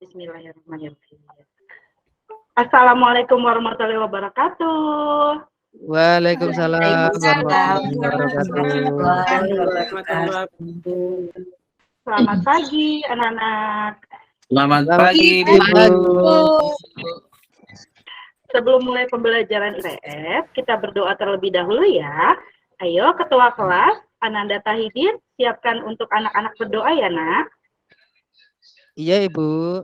Bismillahirrahmanirrahim. Assalamualaikum warahmatullahi wabarakatuh. Waalaikumsalam warahmatullahi Waalaikumsalam. wabarakatuh. Selamat pagi anak-anak. Selamat Selamat pagi, pagi, Bu. Sebelum mulai pembelajaran IPS, kita berdoa terlebih dahulu ya. Ayo ketua kelas, Ananda Tahidin, siapkan untuk anak-anak berdoa ya nak. Iya Ibu.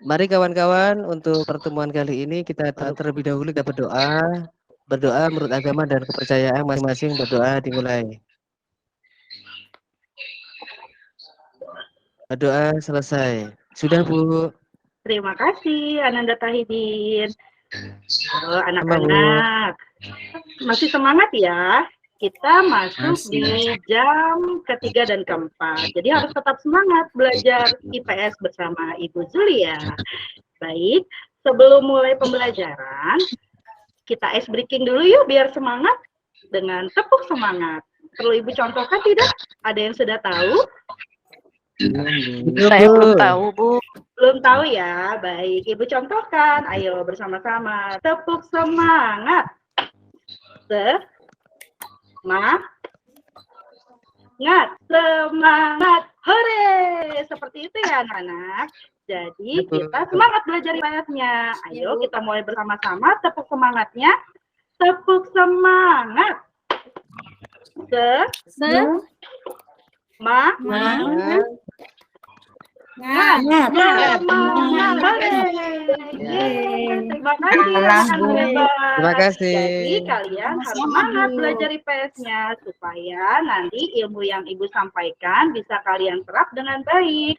Mari kawan-kawan, untuk pertemuan kali ini kita terlebih dahulu kita berdoa. Berdoa menurut agama dan kepercayaan masing-masing, berdoa dimulai. Berdoa selesai. Sudah Bu. Terima kasih Ananda Tahidin. Oh, Bu. anak-anak, masih semangat ya? Kita masuk di jam ketiga dan keempat. Jadi harus tetap semangat belajar IPS bersama Ibu Zulia. Baik, sebelum mulai pembelajaran, kita ice breaking dulu yuk biar semangat dengan tepuk semangat. Perlu Ibu contohkan tidak? Ada yang sudah tahu? Saya belum tahu Bu. Belum tahu ya? Baik, Ibu contohkan. Ayo bersama-sama. Tepuk semangat. Semangat. Hore! Seperti itu ya anak-anak. Jadi kita semangat belajar IPS-nya. Ayo kita mulai bersama-sama. Tepuk semangatnya. Tepuk semangat. Terima kasih. Jadi kalian harus semangat belajar IPS-nya supaya nanti ilmu yang Ibu sampaikan bisa kalian serap dengan baik.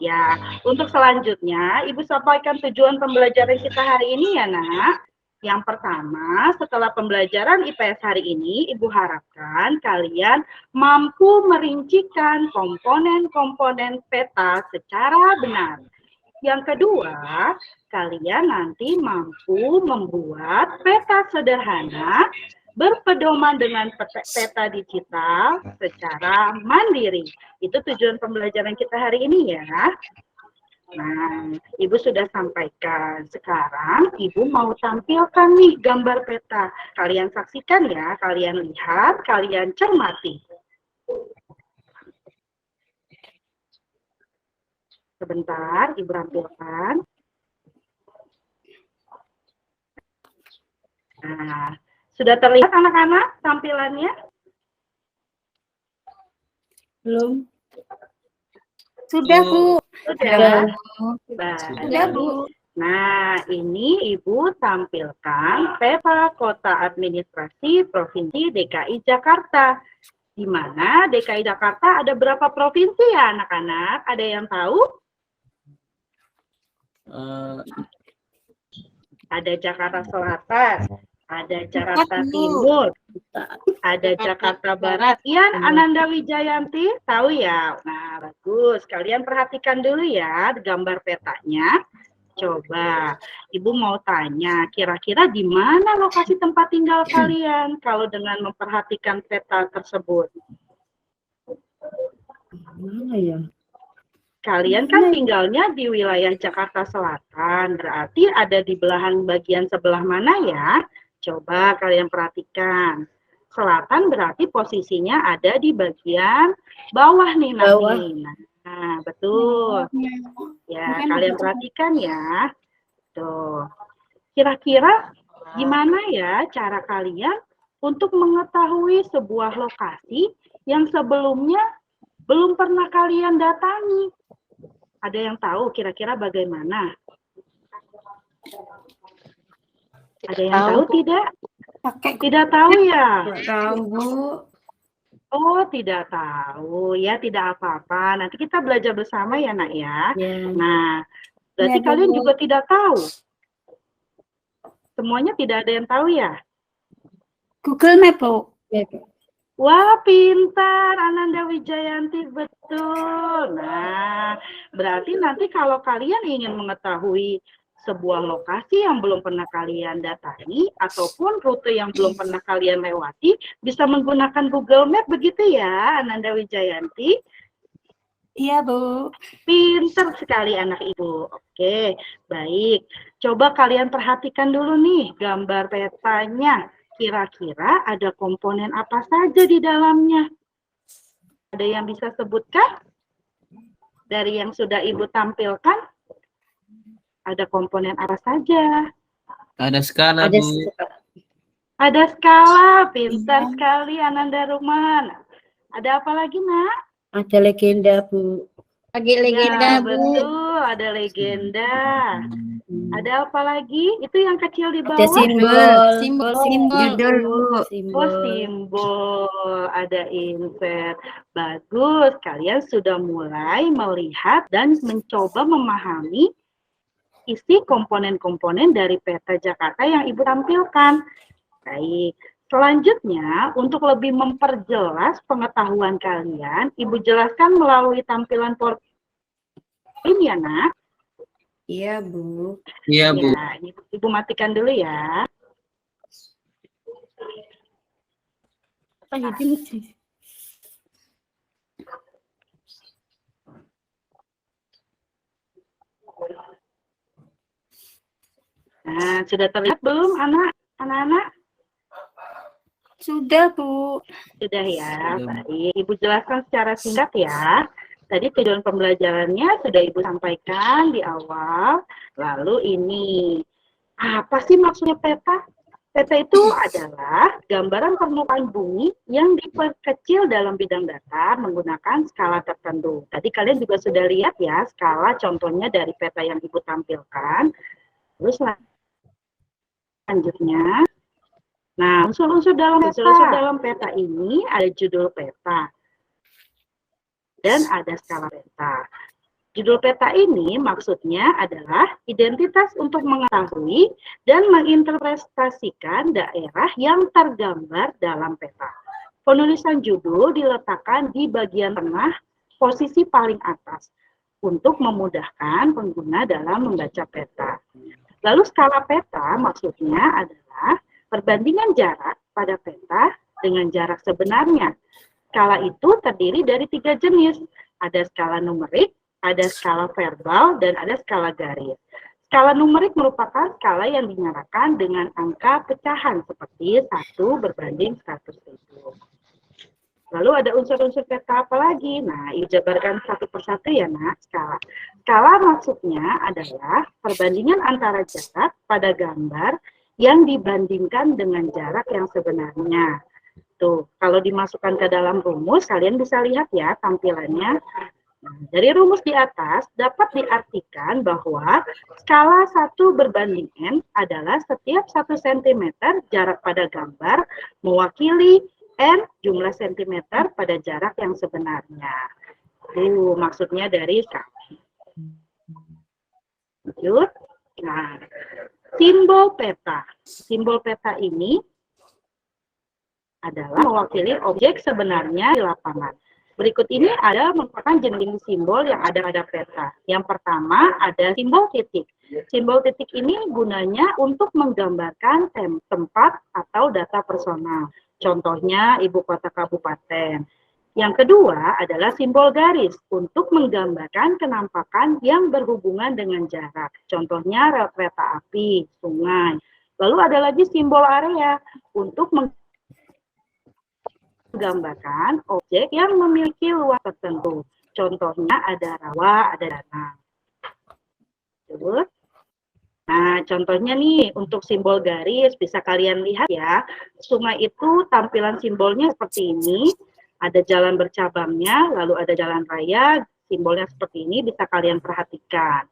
Ya, untuk selanjutnya Ibu sampaikan tujuan pembelajaran kita hari ini ya nak. Yang pertama, setelah pembelajaran IPS hari ini, Ibu harapkan kalian mampu merincikan komponen-komponen peta secara benar. Yang kedua, kalian nanti mampu membuat peta sederhana berpedoman dengan peta digital secara mandiri. Itu tujuan pembelajaran kita hari ini ya. Nah, Ibu sudah sampaikan. Sekarang Ibu mau tampilkan nih gambar peta. Kalian saksikan ya, kalian lihat, kalian cermati. Sebentar, Ibu tampilkan. Nah, sudah terlihat anak-anak tampilannya? Belum. Sudah, Bu. Sudah. Sudah, Bu. Nah, ini Ibu tampilkan peta kota administrasi Provinsi DKI Jakarta. Di mana DKI Jakarta ada berapa provinsi ya anak-anak? Ada yang tahu? Ada Jakarta Selatan, ada Jakarta Timur, ada Jakarta Barat. Ian Ananda Wijayanti, tahu ya? Nah, bagus. Kalian perhatikan dulu ya gambar petanya. Coba, Ibu mau tanya, kira-kira di mana lokasi tempat tinggal kalian kalau dengan memperhatikan peta tersebut? Mana ya? Kalian kan tinggalnya di wilayah Jakarta Selatan, berarti ada di belahan bagian sebelah mana ya? Coba kalian perhatikan. Selatan berarti posisinya ada di bagian bawah nih nanti. Nah, betul. Ya, kalian perhatikan ya. Tuh. Kira-kira gimana ya cara kalian untuk mengetahui sebuah lokasi yang sebelumnya belum pernah kalian datangi? Ada yang tahu kira-kira bagaimana? Ada yang tahu tidak? Tidak tahu ya? Tahu, Bu. Oh, tidak tahu. Ya, tidak apa-apa. Nanti kita belajar bersama ya, Nak ya. Nah, berarti kalian juga tidak tahu. Semuanya tidak ada yang tahu ya? Google Map, Bu. Wah, pintar Ananda Wijayanti, betul. Nah, berarti nanti kalau kalian ingin mengetahui sebuah lokasi yang belum pernah kalian datangi ataupun rute yang belum pernah kalian lewati, bisa menggunakan Google Map begitu ya, Ananda Wijayanti? Iya, Bu. Pinter sekali anak ibu. Oke, baik. Coba kalian perhatikan dulu nih gambar petanya. Kira-kira ada komponen apa saja di dalamnya? Ada yang bisa sebutkan? Dari yang sudah ibu tampilkan, ada komponen apa saja? Ada skala, Ada Bu. Ada skala, pintar sekali Ananda Ruman. Ada apa lagi, Nak? ada legenda, Bu. Lagi legenda, Ya, Bu. betul, ada legenda. Ada apa lagi? Itu yang kecil di Ada bawah. Simbol. Judul, Bu. Oh, Simbol. simbol. Ada insert. Bagus, kalian sudah mulai melihat dan mencoba memahami isi komponen-komponen dari peta Jakarta yang Ibu tampilkan. Baik, selanjutnya untuk lebih memperjelas pengetahuan kalian, Ibu jelaskan melalui tampilan PowerPoint ya, Nak. Iya, Bu. Iya, Bu. Ya, Ibu matikan dulu ya. Nah, sudah terlihat belum anak-anak? Sudah, Bu. Sudah ya, Sudah, Bu. baik. Ibu jelaskan secara singkat ya. Tadi tujuan pembelajarannya sudah Ibu sampaikan di awal. Lalu ini, apa sih maksudnya peta? Peta itu adalah gambaran permukaan bumi yang diperkecil dalam bidang datar menggunakan skala tertentu. Tadi kalian juga sudah lihat ya skala contohnya dari peta yang Ibu tampilkan. Terus selanjutnya, nah unsur-unsur dalam peta ini ada judul peta dan ada skala peta. Judul peta ini maksudnya adalah identitas untuk mengetahui dan menginterpretasikan daerah yang tergambar dalam peta. Penulisan judul diletakkan di bagian tengah posisi paling atas untuk memudahkan pengguna dalam membaca peta. Lalu skala peta maksudnya adalah perbandingan jarak pada peta dengan jarak sebenarnya. Skala itu terdiri dari 3 jenis. Ada skala numerik, ada skala verbal, dan ada skala garis. Skala numerik merupakan skala yang dinyatakan dengan angka pecahan seperti 1 berbanding 100.000. Lalu ada unsur-unsur peta apa lagi? Nah, Ibu jabarkan satu persatu ya, Nak, skala. Skala maksudnya adalah perbandingan antara jarak pada gambar yang dibandingkan dengan jarak yang sebenarnya. Tuh, kalau dimasukkan ke dalam rumus, kalian bisa lihat ya tampilannya. Nah, dari rumus di atas dapat diartikan bahwa skala 1 berbanding N adalah setiap 1 cm jarak pada gambar mewakili N jumlah sentimeter pada jarak yang sebenarnya. Itu maksudnya dari skala. Lanjut. Nah, simbol peta. Simbol peta ini adalah mewakili objek sebenarnya di lapangan. Berikut ini ada merupakan jenis simbol yang ada pada peta. Yang pertama ada simbol titik. Simbol titik ini gunanya untuk menggambarkan tempat atau data personal. Contohnya ibu kota kabupaten. Yang kedua adalah simbol garis untuk menggambarkan kenampakan yang berhubungan dengan jarak. Contohnya rel kereta api, sungai. Lalu ada lagi simbol area untuk menggambarkan objek yang memiliki luas tertentu. Contohnya ada rawa, ada danau. Nah, contohnya nih untuk simbol garis bisa kalian lihat ya. Sungai itu tampilan simbolnya seperti ini. Ada jalan bercabangnya, lalu ada jalan raya, simbolnya seperti ini bisa kalian perhatikan.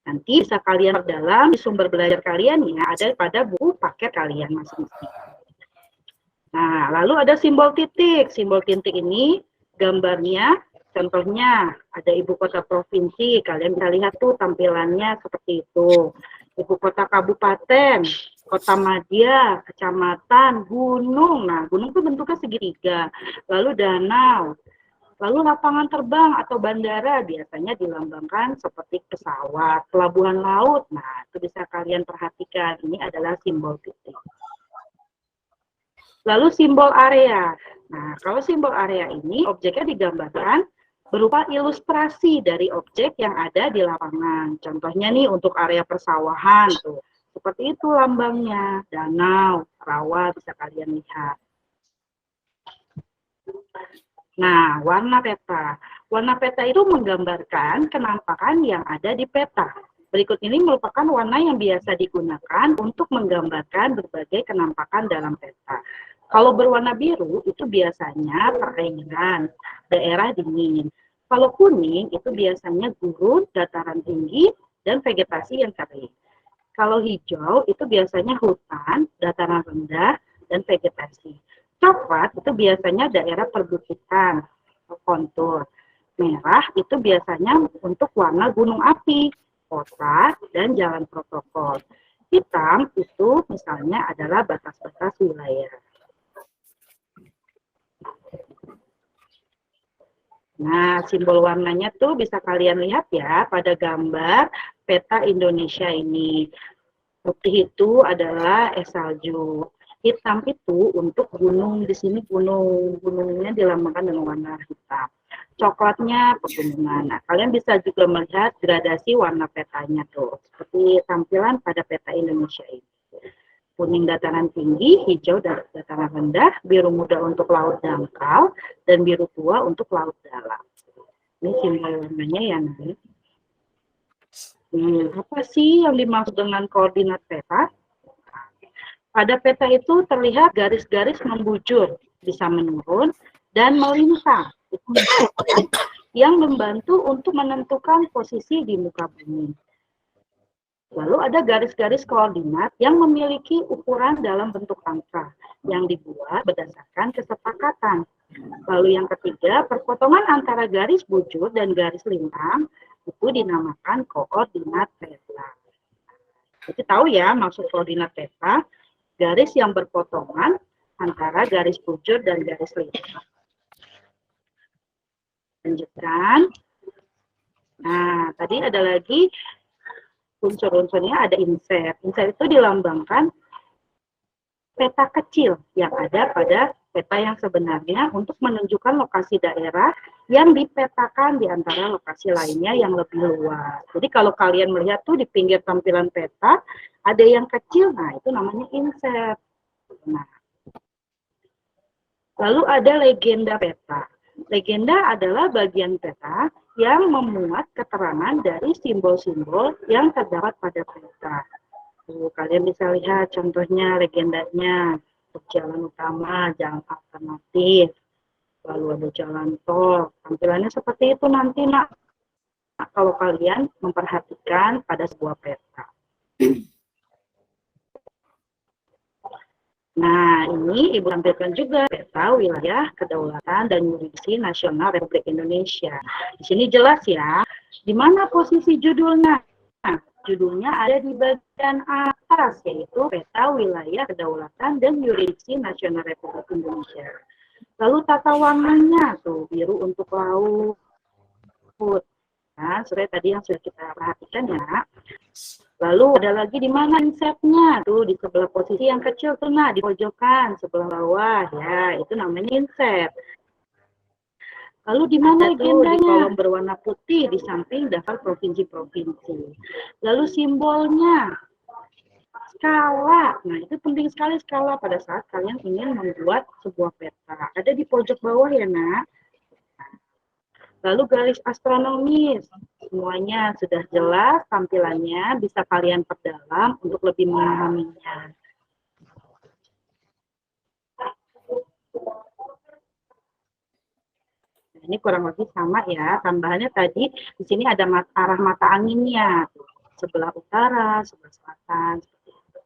Nanti bisa kalian perdalam di sumber belajar kalian ya, ada pada buku paket kalian masing-masing. Nah, lalu ada simbol titik. Simbol titik ini gambarnya, contohnya ada ibu kota provinsi. Kalian bisa lihat tuh tampilannya seperti itu. Ibu kota kabupaten, kota madya, kecamatan, gunung. Nah, gunung itu bentuknya segitiga. Lalu danau. Lalu lapangan terbang atau bandara biasanya dilambangkan seperti pesawat, pelabuhan laut. Nah, itu bisa kalian perhatikan. Ini adalah simbol titik. Lalu simbol area. Nah, kalau simbol area ini objeknya digambarkan berupa ilustrasi dari objek yang ada di lapangan. Contohnya nih untuk area persawahan tuh. Seperti itu lambangnya, danau, rawa bisa kalian lihat. Nah, warna peta. Warna peta itu menggambarkan kenampakan yang ada di peta. Berikut ini merupakan warna yang biasa digunakan untuk menggambarkan berbagai kenampakan dalam peta. Kalau berwarna biru itu biasanya perairan, daerah dingin. Kalau kuning itu biasanya gurun, dataran tinggi, dan vegetasi yang kering. Kalau hijau itu biasanya hutan, dataran rendah, dan vegetasi. Coklat itu biasanya daerah perbukitan, kontur. Merah itu biasanya untuk warna gunung api, kota, dan jalan protokol. Hitam itu misalnya adalah batas-batas wilayah. Nah, simbol warnanya tuh bisa kalian lihat ya pada gambar peta Indonesia ini. Putih itu adalah es salju. Hitam itu untuk gunung, di sini gunungnya dilambangkan dengan warna hitam. Coklatnya pegunungan. Nah, kalian bisa juga melihat gradasi warna petanya tuh, seperti tampilan pada peta Indonesia ini. Kuning dataran tinggi, hijau dataran rendah, biru muda untuk laut dangkal, dan biru tua untuk laut dalam. Ini simbol warnanya ya, Nay. Apa sih yang dimaksud dengan koordinat peta? Pada peta itu terlihat garis-garis membujur, bisa menurun, dan melintang. Yang membantu untuk menentukan posisi di muka bumi. Lalu ada garis-garis koordinat yang memiliki ukuran dalam bentuk angka yang dibuat berdasarkan kesepakatan. Lalu yang ketiga, perpotongan antara garis bujur dan garis lintang itu dinamakan koordinat peta. Jadi tahu ya maksud koordinat peta, garis yang berpotongan antara garis bujur dan garis lintang. Lanjutkan. Nah, tadi ada lagi unsur-unsurnya, ada insert. Insert itu dilambangkan peta kecil yang ada pada peta yang sebenarnya untuk menunjukkan lokasi daerah yang dipetakan di antara lokasi lainnya yang lebih luas. Jadi kalau kalian melihat tuh di pinggir tampilan peta, ada yang kecil, nah itu namanya insert. Nah, lalu ada legenda peta. Legenda adalah bagian peta yang memuat keterangan dari simbol-simbol yang terdapat pada peta. Tuh, kalian bisa lihat contohnya legendanya, jalan utama, jalan alternatif, lalu ada jalan tol. Tampilannya seperti itu nanti, Nak, kalau kalian memperhatikan pada sebuah peta. Nah, ini Ibu tampilkan juga peta wilayah kedaulatan dan yurisdiksi nasional Republik Indonesia. Di sini jelas ya, di mana posisi judulnya. Nah, judulnya ada di bagian atas, yaitu peta wilayah kedaulatan dan yurisdiksi nasional Republik Indonesia. Lalu tata warnanya tuh, biru untuk laut. Nah, seperti tadi yang sudah kita perhatikan ya. Lalu ada lagi di mana insertnya? Tuh di sebelah posisi yang kecil tuh, nah di pojokan sebelah bawah ya, itu namanya insert. Lalu di mana legendanya? Di kolom berwarna putih di samping daftar provinsi-provinsi. Lalu simbolnya skala. Nah, itu penting sekali skala pada saat kalian ingin membuat sebuah peta. Ada di pojok bawah ya, Nak. Lalu garis astronomis, semuanya sudah jelas tampilannya, bisa kalian perdalam untuk lebih memahaminya. Nah, ini kurang lebih sama ya, tambahannya tadi di sini ada arah mata anginnya, sebelah utara, sebelah selatan, seperti itu.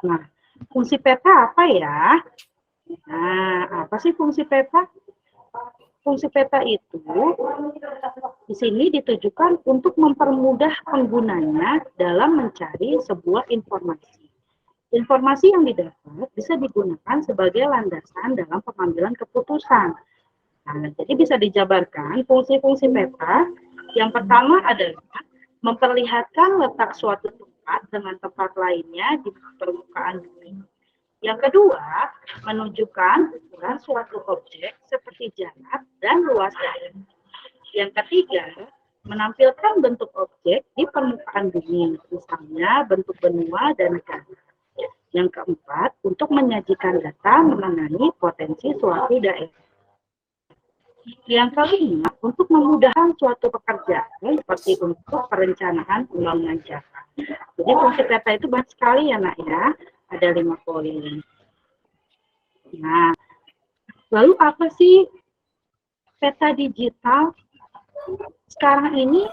Nah, fungsi peta apa ya? Nah, apa sih fungsi peta? Fungsi peta itu di sini ditujukan untuk mempermudah penggunanya dalam mencari sebuah informasi. Informasi yang didapat bisa digunakan sebagai landasan dalam pengambilan keputusan. Nah, jadi bisa dijabarkan fungsi-fungsi peta. Yang pertama adalah memperlihatkan letak suatu tempat dengan tempat lainnya di permukaan bumi. Yang kedua, menunjukkan ukuran suatu objek seperti jarak dan luas daerah. Yang ketiga, menampilkan bentuk objek di permukaan bumi, misalnya bentuk benua dan negara. Yang keempat, untuk menyajikan data mengenai potensi suatu daerah. Yang kelima, untuk memudahkan suatu pekerjaan seperti untuk perencanaan pembangunan jalan. Jadi fungsi peta itu banyak sekali ya nak ya, ada 5 poin. Nah, lalu apa sih peta digital? Sekarang ini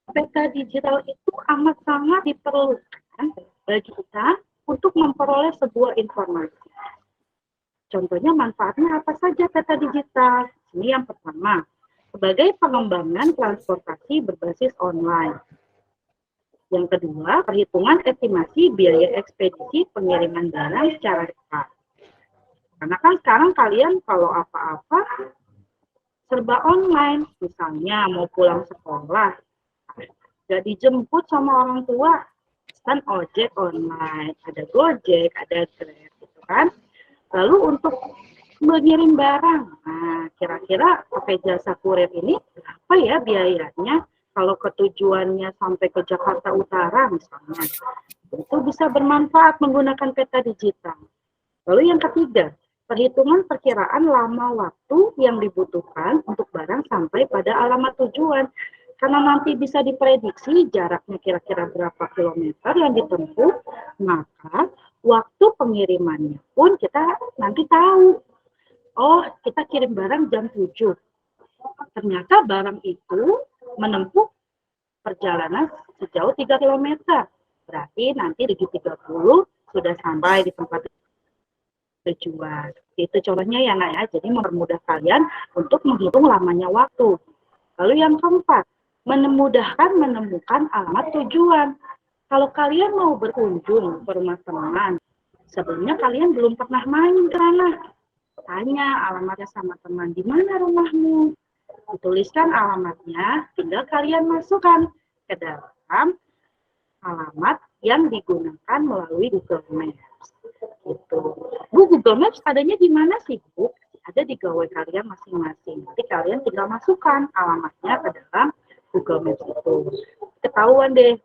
peta digital itu amat sangat diperlukan bagi kita untuk memperoleh sebuah informasi. Contohnya manfaatnya apa saja peta digital? Ini yang pertama, sebagai pengembangan transportasi berbasis online. Yang kedua, perhitungan estimasi biaya ekspedisi pengiriman barang secara cepat. Karena kan sekarang kalian kalau apa-apa serba online, misalnya mau pulang sekolah, nggak dijemput sama orang tua, kan ojek online, ada Gojek, ada Grab, gitu kan. Lalu untuk mengirim barang, nah kira-kira pakai jasa kurir ini apa ya biayanya? Kalau ketujuannya sampai ke Jakarta Utara misalnya, itu bisa bermanfaat menggunakan peta digital. Lalu yang ketiga, perhitungan perkiraan lama waktu yang dibutuhkan untuk barang sampai pada alamat tujuan. Karena nanti bisa diprediksi jaraknya kira-kira berapa kilometer yang ditempuh, maka waktu pengirimannya pun kita nanti tahu. Oh, kita kirim barang jam 7. Ternyata barang itu menempuh perjalanan sejauh 3 kilometer. Berarti nanti di 30 sudah sampai di tempat tujuan. Itu contohnya ya nak ya. Jadi mempermudah kalian untuk menghitung lamanya waktu. Lalu yang keempat, memudahkan menemukan alamat tujuan. Kalau kalian mau berkunjung ke rumah teman, sebelumnya kalian belum pernah main ke sana. Tanya alamatnya sama teman, di mana rumahmu? Dituliskan alamatnya, tinggal kalian masukkan ke dalam alamat yang digunakan melalui Google Maps. Gitu. Bu, Google Maps adanya di mana sih, Bu? Ada di gawai kalian masing-masing. Nanti kalian tinggal masukkan alamatnya ke dalam Google Maps itu. Ketahuan deh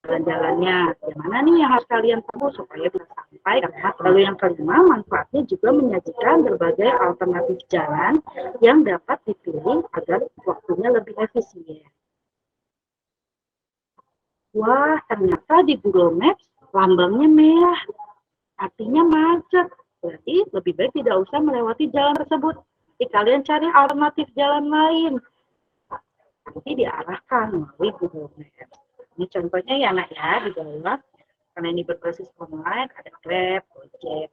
jalan-jalannya. Yang mana nih yang harus kalian tempuh supaya bisa sampai. Lalu yang kelima, manfaatnya juga menyajikan berbagai alternatif jalan yang dapat dipilih agar waktunya lebih efisien. Wah, ternyata di Google Maps lambangnya merah. Artinya macet. Berarti lebih baik tidak usah melewati jalan tersebut. Jadi kalian cari alternatif jalan lain. Nanti diarahkan melalui Google Maps. Ini contohnya ya anak ya di bawah. Karena ini berbasis online, ada Grab, Gojek.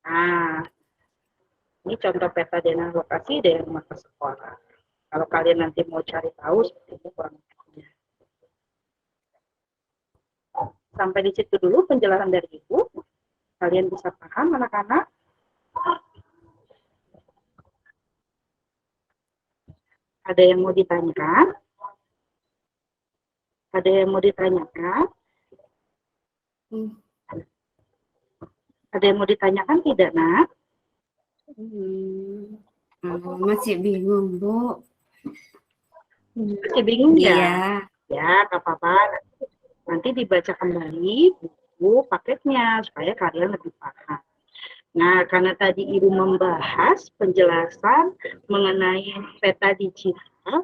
Nah, ini contoh peta dana lokasi dari rumah ke sekolah. Kalau kalian nanti mau cari tahu seperti itu kurang lebihnya. Sampai di situ dulu penjelasan dari Ibu. Kalian bisa paham anak-anak? Ada yang mau ditanyakan? Ada yang mau ditanyakan? Ada yang mau ditanyakan tidak, Nak? Masih bingung, Bu. Masih bingung ya? Iya. Ya, nggak apa-apa. Nanti dibaca kembali buku paketnya supaya kalian lebih paham. Nah, karena tadi Ibu membahas penjelasan mengenai peta digital,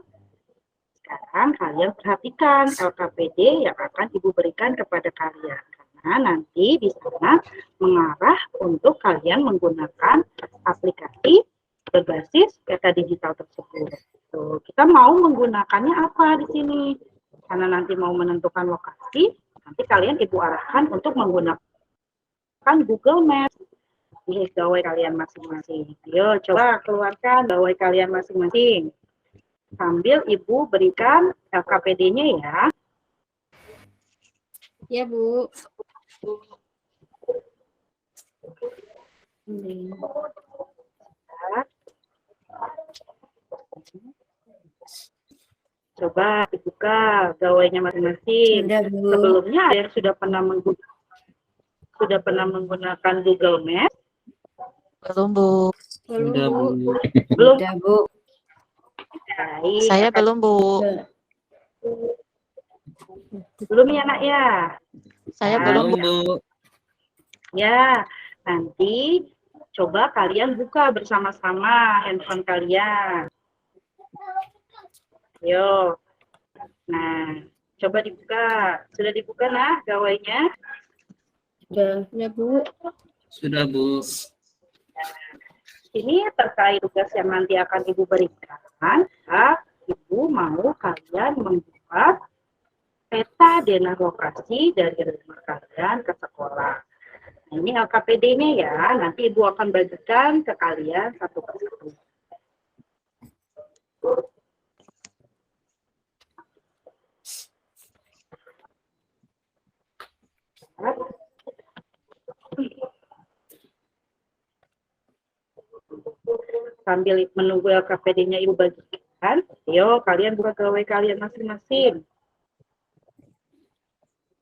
sekarang kalian perhatikan LKPD yang akan Ibu berikan kepada kalian. Karena nanti di sana mengarah untuk kalian menggunakan aplikasi berbasis peta digital tersebut. Tuh, kita mau menggunakannya apa di sini? Karena nanti mau menentukan lokasi, nanti kalian Ibu arahkan untuk menggunakan Google Maps di gawai kalian masing-masing. Ayo coba keluarkan gawai kalian masing-masing. Sambil Ibu berikan LKPD-nya ya. Ya, Bu. Coba Ibu dibuka gawainya masing-masing. Sudah, Bu. Sebelumnya ada yang sudah pernah menggunakan Google Maps? Belum, Bu. Sudah, Bu. Belum. Sudah, Bu. Baik. Saya belum, Bu. Belum ya, Nak ya? Saya Nah, belum, Bu. Belum, Bu. Ya, nanti coba kalian buka bersama-sama handphone kalian. Yo. Nah, coba dibuka. Sudah dibuka, nah, gawainya? Sudah, Bu. Sudah, Bu. Ini terkait tugas yang nanti akan Ibu berikan. Ya, Ibu mau kalian membuat peta denah lokasi dari rumah kalian ke sekolah. Nah, ini LKPD-nya ya, nanti Ibu akan bagikan ke kalian satu persatu. Sambil menunggu LKPD-nya Ibu bagikan, yuk kalian buka gawai kalian masing-masing.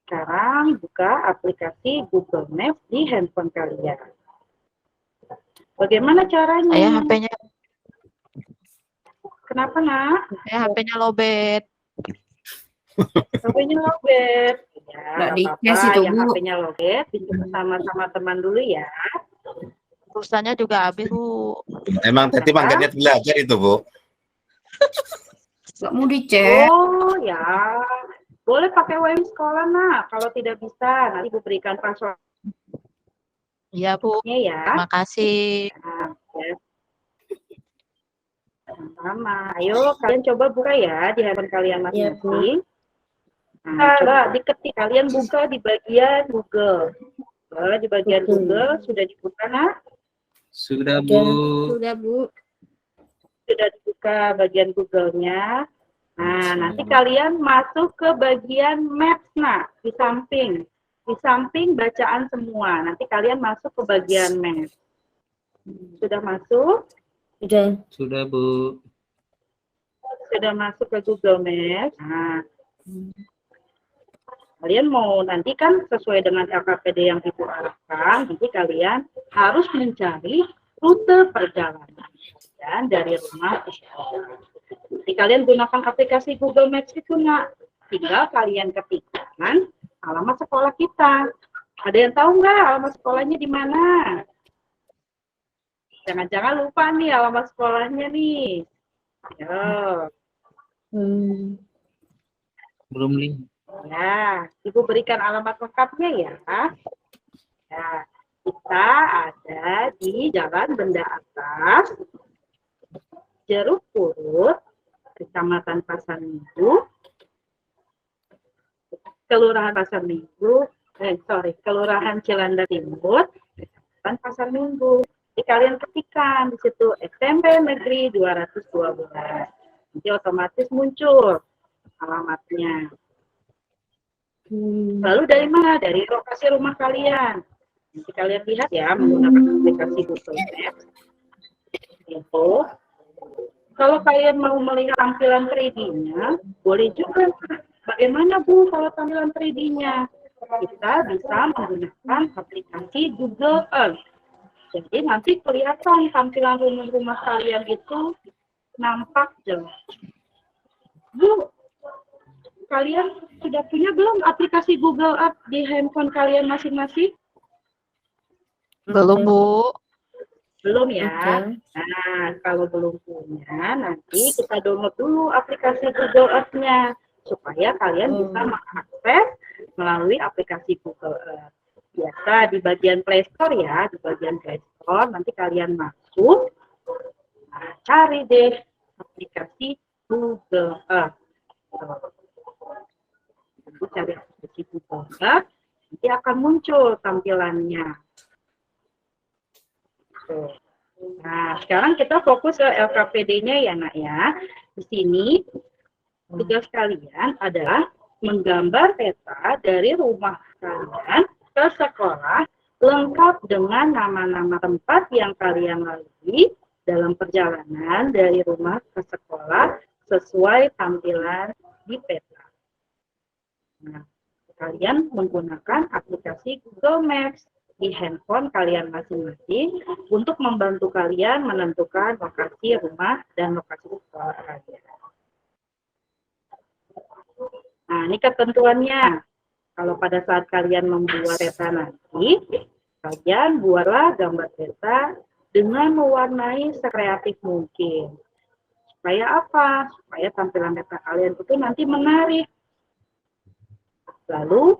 Sekarang buka aplikasi Google Maps di handphone kalian. Bagaimana caranya? Saya HP-nya Kenapa, Nak? HP-nya lobet. HP-nya lowbat. Ya, Nggak nggak di-cas apa-apa. itu, Yang Bu. HP-nya lowbat, dicoba sama teman dulu ya. Pulsanya juga habis, Bu. Emang tadi manggilnya belajar itu, Bu. Nggak mau dicek. Oh, ya. Boleh pakai WM sekolah, Nak. Kalau tidak bisa, nanti Ibu berikan password-nya Iya, Bu. ya. Terima kasih. Nah, ya. Sama. Ayo, kalian coba buka ya di handphone kalian Iya, Bu. masing-masing. Nah, coba diketik. Kalian buka di bagian Google. Di bagian Google sudah dibuka, Nak? Sudah, Bu. Sudah, Bu. Sudah dibuka bagian Google-nya. Nah, nanti kalian masuk ke bagian Maps, Nak, di samping. Di samping bacaan semua. Nanti kalian masuk ke bagian Maps. Sudah masuk? Sudah. Sudah, Bu. Sudah masuk ke Google Maps. Nah, kalian mau nanti kan sesuai dengan LKPD yang Ibu arahkan, nanti kalian harus mencari rute perjalanan dan dari rumah ke sekolah. Jadi kalian gunakan aplikasi Google Maps itu, Nak. Tinggal kalian ketikkan alamat sekolah kita. Ada yang tahu nggak alamat sekolahnya di mana? Jangan-jangan lupa nih alamat sekolahnya nih. Ayo. Belum, Li. Ya, Ibu berikan alamat lengkapnya ya. Ya, kita ada di Jalan Benda Atas, Jeruk Purut, Kecamatan Pasar Minggu, Kelurahan Pasar Minggu, Kelurahan Cilandak Timur, Kecamatan Pasar Minggu. Jadi kalian ketikkan di situ SMP Negeri 212. Nanti otomatis muncul alamatnya. Lalu dari mana? Dari lokasi rumah kalian. Nanti kalian lihat ya menggunakan aplikasi Google Maps. Itu. Kalau kalian mau melihat tampilan 3D-nya, boleh juga. Bagaimana, Bu, kalau tampilan 3D-nya? Kita bisa menggunakan aplikasi Google Earth. Jadi nanti kelihatan tampilan rumah-rumah kalian itu nampak jelas. Bu, kalian sudah punya belum aplikasi Google Earth di handphone kalian masing-masing? Belum, Bu. Belum ya? Nah, kalau belum punya, nanti kita download dulu aplikasi Google Earth-nya supaya kalian bisa mengakses melalui aplikasi Google Earth. Biasa di bagian Play Store ya, di bagian Play Store nanti kalian masuk, nah, cari deh aplikasi Google Earth. Nanti cari aplikasi Google Earth, nanti akan muncul tampilannya. Nah, sekarang kita fokus ke LKPD-nya ya, Nak ya. Di sini tugas kalian adalah menggambar peta dari rumah kalian ke sekolah lengkap dengan nama-nama tempat yang kalian lalui dalam perjalanan dari rumah ke sekolah sesuai tampilan di peta. Nah, kalian menggunakan aplikasi Google Maps di handphone kalian masing-masing untuk membantu kalian menentukan lokasi rumah dan lokasi sekolah kalian. Nah, ini ketentuannya. Kalau pada saat kalian membuat peta nanti, kalian buatlah gambar peta dengan mewarnai sekreatif mungkin. Supaya apa? Supaya tampilan peta kalian itu nanti menarik. Lalu,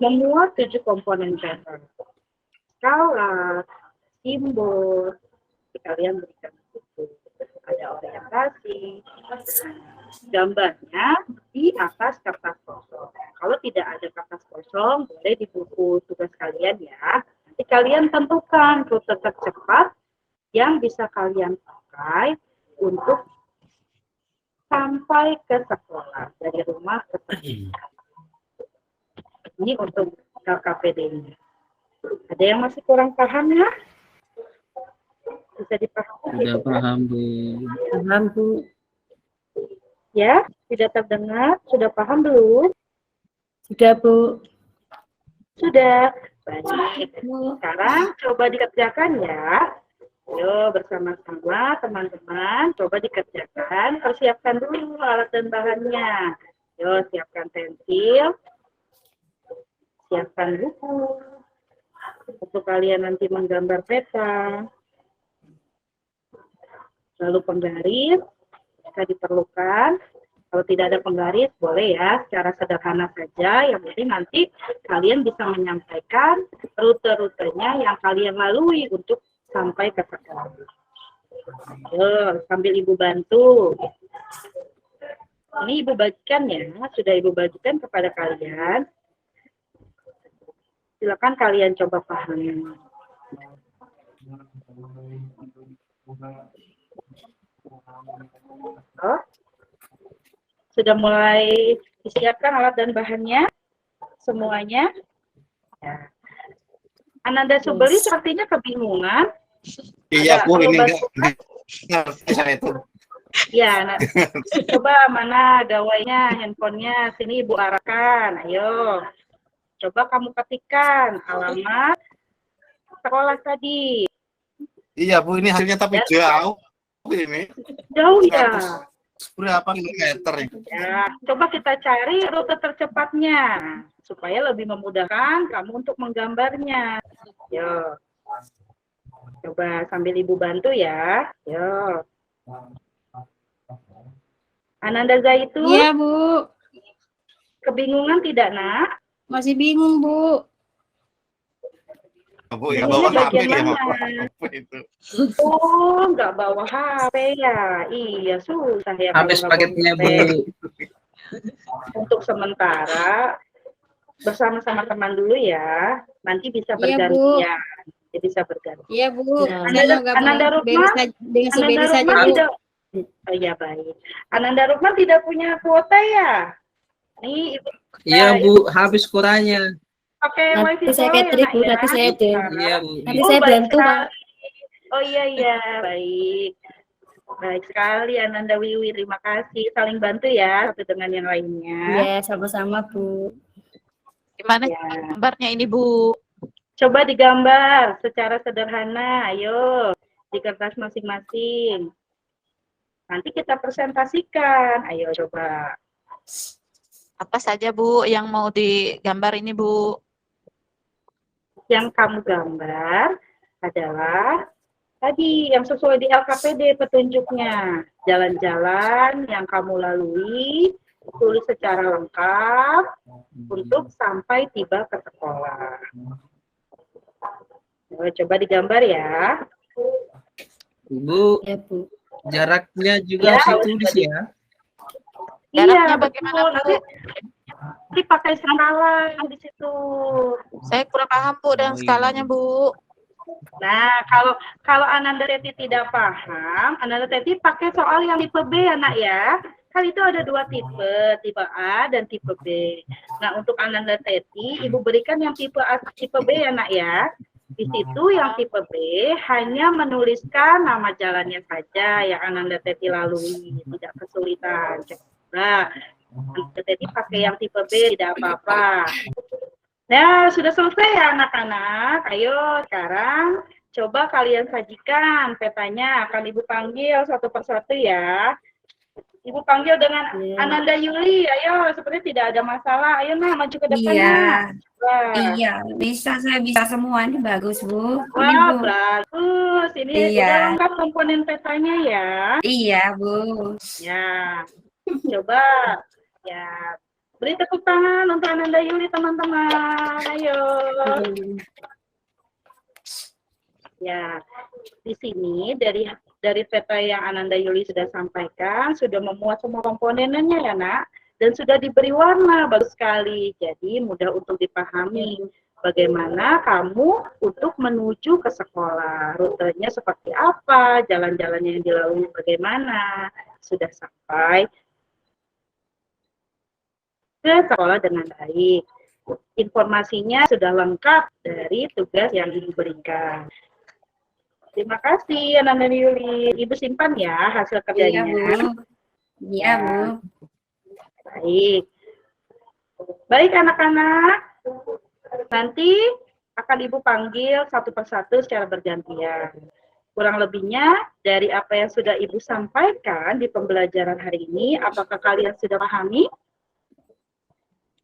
memuat 7 komponen peta. Skala, simbol, kalian berikan itu. Ada orientasi, gambarnya di atas kertas kosong. Kalau tidak ada kertas kosong, boleh di buku tugas kalian ya. Nanti kalian tentukan rute tercepat yang bisa kalian pakai untuk sampai ke sekolah, dari rumah ke sekolah. Ini untuk KKPD-nya. Ada yang masih kurang paham ya? Bisa dipahami? Sudah paham, Bu. Paham, Bu. Ya, tidak terdengar? Sudah paham belum? Sudah, Bu. Sudah. Baik. Sekarang coba dikerjakan ya. Ayo bersama-sama teman-teman, coba dikerjakan. Persiapkan dulu alat dan bahannya. Ayo siapkan pensil, siapkan buku. Untuk kalian nanti menggambar peta. Lalu penggaris, jika diperlukan. Kalau tidak ada penggaris, boleh ya, secara sederhana saja. Yang penting nanti kalian bisa menyampaikan rute-rutenya yang kalian lalui untuk sampai ke sekolah. Sambil Ibu bantu. Ini Ibu bagikan ya, sudah Ibu bagikan kepada kalian. Silakan kalian coba pahami. Oh, sudah mulai disiapkan alat dan bahannya semuanya. Ya. Ananda Subeli sepertinya kebingungan. Iya, Bu, ini bantu? ngerti saya itu. Ya, nah, coba mana gawainya, handphonenya, sini Ibu arahkan. Ayo, coba kamu ketikkan alamat sekolah tadi. Iya, Bu, ini hasilnya tapi jauh. Ini Jauh ya. berapa kilometer ini? Ya, coba kita cari rute tercepatnya supaya lebih memudahkan kamu untuk menggambarnya. Yo. Coba sambil Ibu bantu ya. Yo. Ananda Zaitun, Iya, Bu. kebingungan tidak, Nak? Masih bingung, Bu. Bu, ya Ini bawa bagian HP ya, mana? Bu, itu. Oh, nggak bawa HP ya? Iya, susah ya kalau Habis nggak bawa paketnya, HP. Bu. Untuk sementara, bersama-sama teman dulu ya. Nanti bisa Iya, Bu. bergantian. Ya, bisa bergantian. Iya, Bu. Ya. Saya mau Ananda gabung Rukma? dengan si Ananda Beli saja, Rukman Bu. tidak. Oh iya, baik. Ananda Rukman tidak punya kuota ya? Nih, Ibu. Iya, Ya, Bu. Habis kuotanya. Pakai Nanti wifi saya sekolah ya, catering, Nak, Bu. ya? Nanti saya deh. Iya, Bu. Nanti Oh, saya baik bantu, Pak. sekali. Oh iya, iya. Baik. Baik sekali, Ananda Wiwi. Terima kasih. Saling bantu ya, satu dengan yang lainnya. Iya, sama-sama, Bu. Gimana Ya. gambarnya ini, Bu? Coba digambar secara sederhana. Ayo, di kertas masing-masing. Nanti kita presentasikan. Ayo, coba. Apa saja, Bu, yang mau digambar ini, Bu? Yang kamu gambar adalah tadi yang sesuai di LKPD petunjuknya. Jalan-jalan yang kamu lalui, tulis secara lengkap untuk sampai tiba ke sekolah. Coba digambar ya. Bu, Ya, Bu. jaraknya juga Ya, harus harus ditulis ya. Jaraknya Iya, bagaimana, betul. Bu? Nanti pakai skala di situ. Saya kurang paham, Bu, dengan skalanya, Bu. Nah, kalau Ananda Teti tidak paham, Ananda Teti pakai soal yang tipe B ya, Nak ya. Kan itu ada 2 tipe A dan tipe B. Nah, untuk Ananda Teti, Ibu berikan yang tipe A, tipe B ya, Nak ya. Di situ yang tipe B hanya menuliskan nama jalannya saja yang Ananda Teti lalui, tidak kesulitan. Nah, Jadi pakai yang tipe B, tidak apa-apa. Nah, sudah selesai ya anak-anak. Ayo sekarang coba kalian sajikan petanya. Akan Ibu panggil satu persatu ya. Ibu panggil dengan Ananda Yuli. Ayo, seperti tidak ada masalah. Ayo nah, maju ke depan. Iya. Nah. Wah. Iya, saya bisa semua. Ini bagus, Bu. Ini, Wah, Bu. bagus. Ini Iya. udah lengkap komponen petanya ya. Iya, Bu. Ya, coba. Ya, beri tepuk tangan untuk Ananda Yuli, teman-teman. Ayo. Ya, di sini dari peta yang Ananda Yuli sudah sampaikan, sudah memuat semua komponennya ya nak, dan sudah diberi warna, bagus sekali. Jadi mudah untuk dipahami bagaimana kamu untuk menuju ke sekolah. Rutenya seperti apa, jalan-jalannya yang dilalui bagaimana, sudah sampai ke sekolah dengan baik. Informasinya sudah lengkap dari tugas yang Ibu berikan. Terima kasih Ananda Yuli. Ibu simpan ya hasil kerjanya. Iya, Bu. Iya, Bu. Baik. Baik anak-anak. Nanti akan Ibu panggil satu persatu secara bergantian. Kurang lebihnya dari apa yang sudah Ibu sampaikan di pembelajaran hari ini, apakah kalian sudah pahami?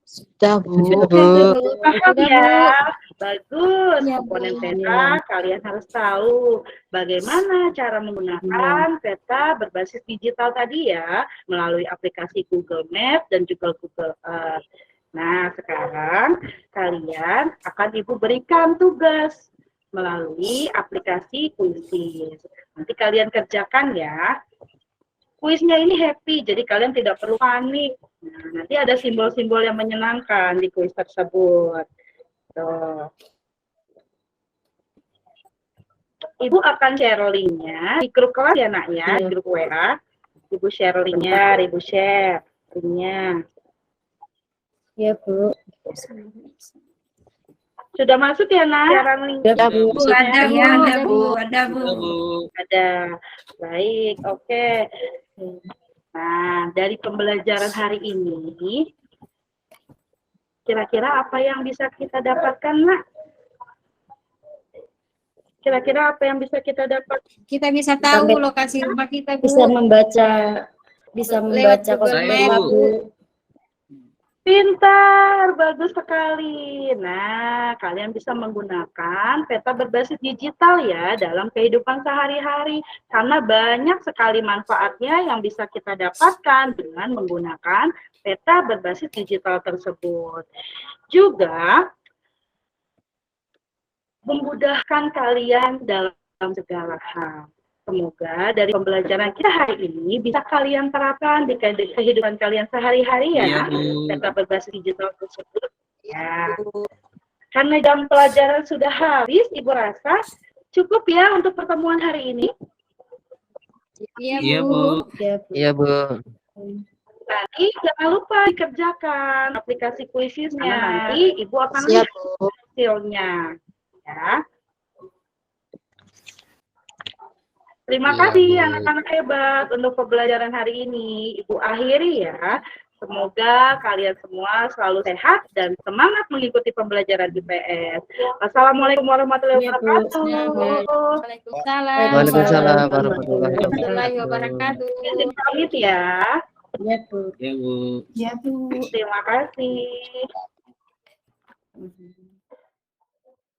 Sudah, Bu. Sudah, Bu. Paham ya? Bagus. Ya, Komponen Bu. peta kalian harus tahu bagaimana cara menggunakan peta berbasis digital tadi ya, melalui aplikasi Google Maps dan juga Google Earth. Nah, sekarang kalian akan Ibu berikan tugas melalui aplikasi Quizizz. Nanti kalian kerjakan ya. Kuisnya ini happy, jadi kalian tidak perlu panik. Nah, nanti ada simbol-simbol yang menyenangkan di kuis tersebut. Tuh. Ibu akan share linknya di grup kelas ya nak ya, di grup WA. Ibu share linknya, Ibu share linknya. Iya, Bu. Sudah masuk ya nak? Share link. Sudah, Bu. Bu, ada, Bu. Ya, Ada, Bu. Ada, Bu. Iya, Bu. ada. Baik, oke. Nah, dari pembelajaran hari ini, kira-kira apa yang bisa kita dapatkan, nak? Kira-kira apa yang bisa kita dapat? Kita bisa tahu Sampai- lokasi rumah kita, Bu. Bisa membaca Google kota Maps. Bu. Pintar, bagus sekali. Nah, kalian bisa menggunakan peta berbasis digital ya dalam kehidupan sehari-hari. Karena banyak sekali manfaatnya yang bisa kita dapatkan dengan menggunakan peta berbasis digital tersebut. Juga memudahkan kalian dalam segala hal. Semoga dari pembelajaran kita hari ini bisa kalian terapkan di kehidupan kalian sehari-hari ya. Iya, Bu. Peta berbasis digital tersebut. Ya. Karena jam pelajaran sudah habis, Ibu rasa cukup ya untuk pertemuan hari ini. Iya, Bu. Iya, Bu. Nanti jangan lupa dikerjakan aplikasi Quizizz-nya. Nanti Ibu akan Siap, lihat Bu. hasilnya. Ya. Terima Iya, kasih Bu. anak-anak hebat untuk pembelajaran hari ini. Ibu akhiri ya. Semoga kalian semua selalu sehat dan semangat mengikuti pembelajaran IPS. Wassalamualaikum warahmatullahi Iya, Bu. wabarakatuh. Waalaikumsalam. Waalaikumsalam warahmatullahi Warahmatullahi wabarakatuh. wabarakatuh. Izin pamit ya. Iya, Bu. Iya, Bu. Ya, Bu. Terima kasih.